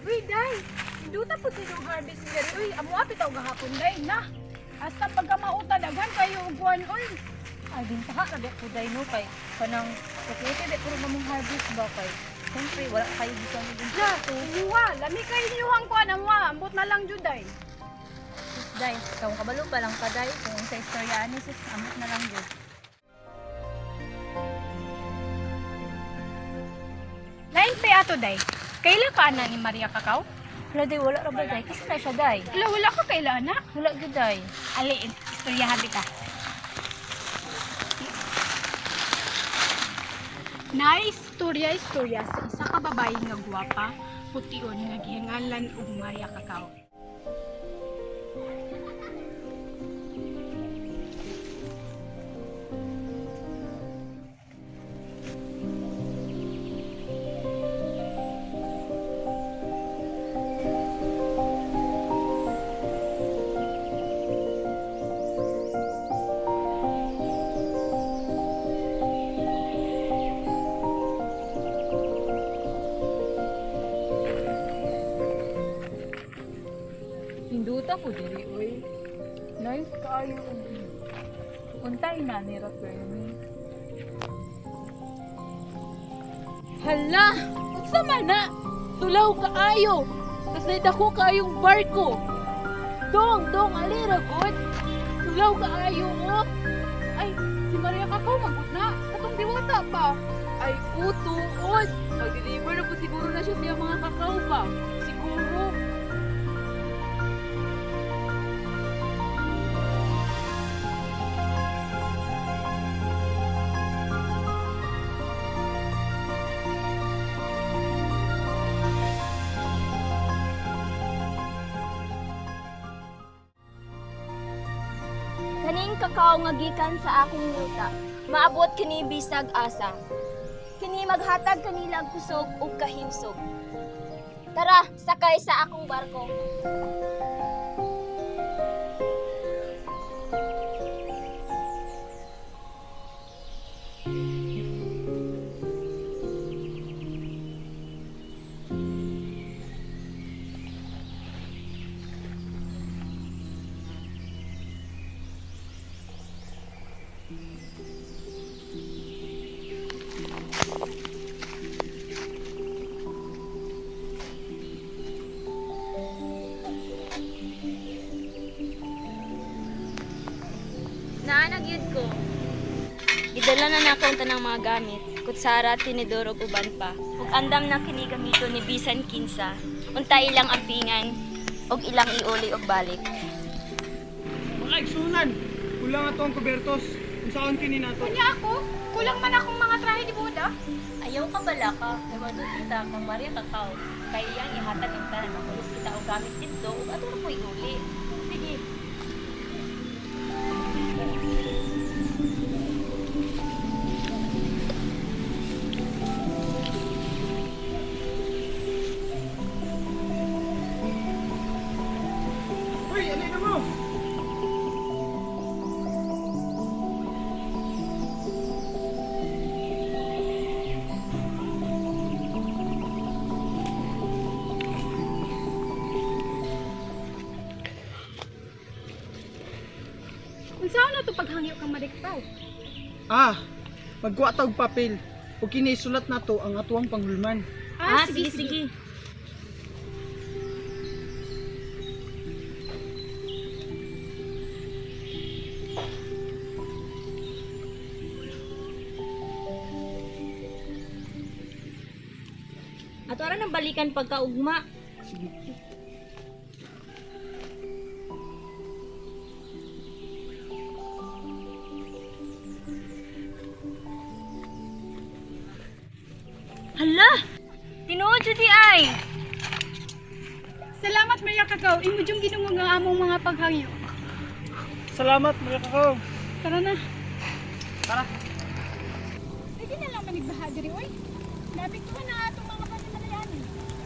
Uy, day. Induta po sa yung harvest nila. Uy, amo apit ako gahapon, day, na. Hasta pagka mauta, daghan kayo uguan, uy. Ay, din pa ka, nabi ko dahil no, kay kanang kukwete, di puro namang harvest ba, kay siyempre, wala kayo dito ang din Na, iwa. Lami kayo niyuhang ko, amo, ambot na lang, Juday. sis, day. Kung kabalo pa lang ka, day. Kung sa istorya, sis, amot na lang yun. Lain pa ato, day. Kailan ka na ni Maria Kakao? Wala, day, wala ra ba, day? Kasi na siya, day. Wala ka kailan, na? Wala, good, day. Ali, istoryahan kita. Istorya sa isa ka babae nga gwapa, pution nga gihingalan og Maria Kakao. Hinduta ko diri, oy. Nice kaayo. Untay na ni Raperni. Hala! Unsa man na? Tulaw kaayo! Kasi dako kaayong barko! Dong, ali ra gud! Tulaw kaayo mo! Ay, si Maria Kakao magud na! Katong diwata pa! Ay, utuod! Mag-deliver na po siguro na siya sa mga kakao pa! Siguro! Kaning kakao nga gikan sa akong yuta, maabot kini bisag asa. Kini maghatag kanilang kusog ug kahimsog. Tara, sakay sa akong barko. Naanag yun ko. Idala na nako ang tanang mga gamit. Kutsara, tinidor ug uban pa. Ug andam na kini gamito ni bisan kinsa. Unta ilang ampingan ug ilang iuli ug balik. Mga igsunan, kulang ato ang kubertos. Kung saan kini nato. Kunya ako, kulang man akong mga trahe di boda. Ayaw ka bala ka, namadot kita kang Maria Kakao. Kaya yang ihatag yung tanan, makulis kita o gamit dito, o ato na po iuli. Sige. Uy, alin na mo! Unsaon na to paghangyo kang Maria Kakao? Magkuha tag papel. O kinisulat nato ang atuang panghulman. Sige. Ato ara nang balikan pagkaugma. Hala! Tinuod jud di ay. Salamat Maria Kakao, imo jung Ginoo nga among mga paghangyo. Salamat, Maria Kakao. Tara na. Tara. Pwede na lang manigbaha diri oy. Labig ko na atong mga panimalayan.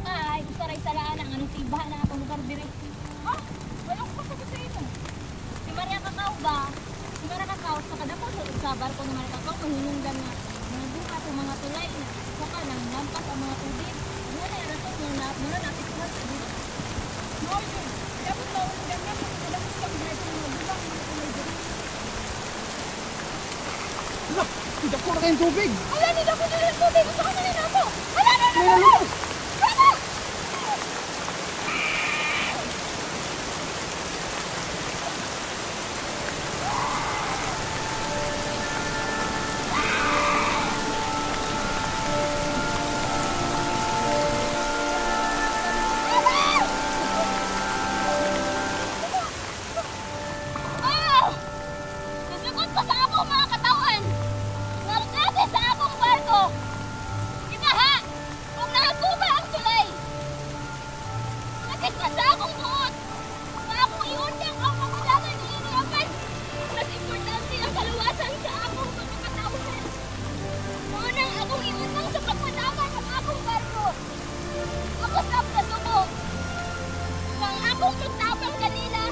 Ay, usaray salaan ang anong siba na akong lugar diri. Ha? Wala ko pasagot sa imo. Si Maria Kakao ba? Si Maria Kakao sa kadako sa barko ni Maria Kakao mahinungdan nga mga buka o mga tulay na saka nang lampas ang mga tubig. Muna yung rason muna napit Ay, dapat maundan na kung dapat siyang medyo magulang mga kumay. Ala, tidak ko na kayong tubig. Ala, hindi ako nila ng tubig. Gusto ko na rin ako. Ala, May nalulog. Nasugot ko sa akong mga katawan! Nargate sa akong barko! Ginaha! Kung nakaguba ang tulay! Sakit na sa akong buot! Sa akong iundang ang pagkalaman ng iniyapan! Mas importante ang kaluwasan sa akong mga katawan! Unang akong iundang sa pagkalaman ng akong barko! Ako sa pasubo! Kung akong magtapang kanila,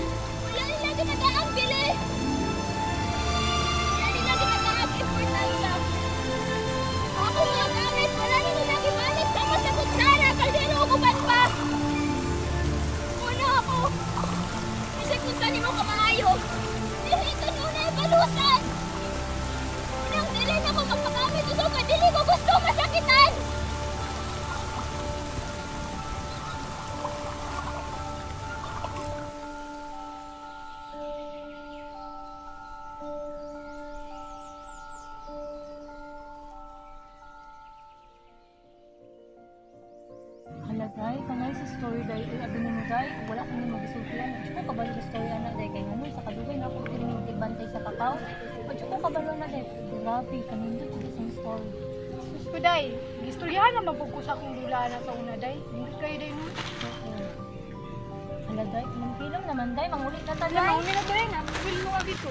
wala nila ginagaang bili! Wala nila ginagaang importansya. Ako mga gamit, wala nila gimalik sa masakot sana, kaldero o guban pa! Una ako, isip kung saan mo kamaayo, dili ka nyo na ibalusan! Unang dili na ko magpagamit ito, kadili ko gusto masakitan! Hala, day, kanay sa story, day. Uy, abin mo, day. Wala ko nang mag-isultihan. At ko kabalo sa story, anak, day. Kaya ngayon, sa kadugay na ako tinibantay sa kakao. At ko kabalo na, day. Grabe, kanindot sa isang story. Sus ko, day. Gistoryahan na mapugkos akong dula na sa una, day. Hindi kayo, day, no? Oo. Hala, day. Manong naman, day. Mangulit na ta, Alam day. mo, nila, day, na. Will mo nga dito.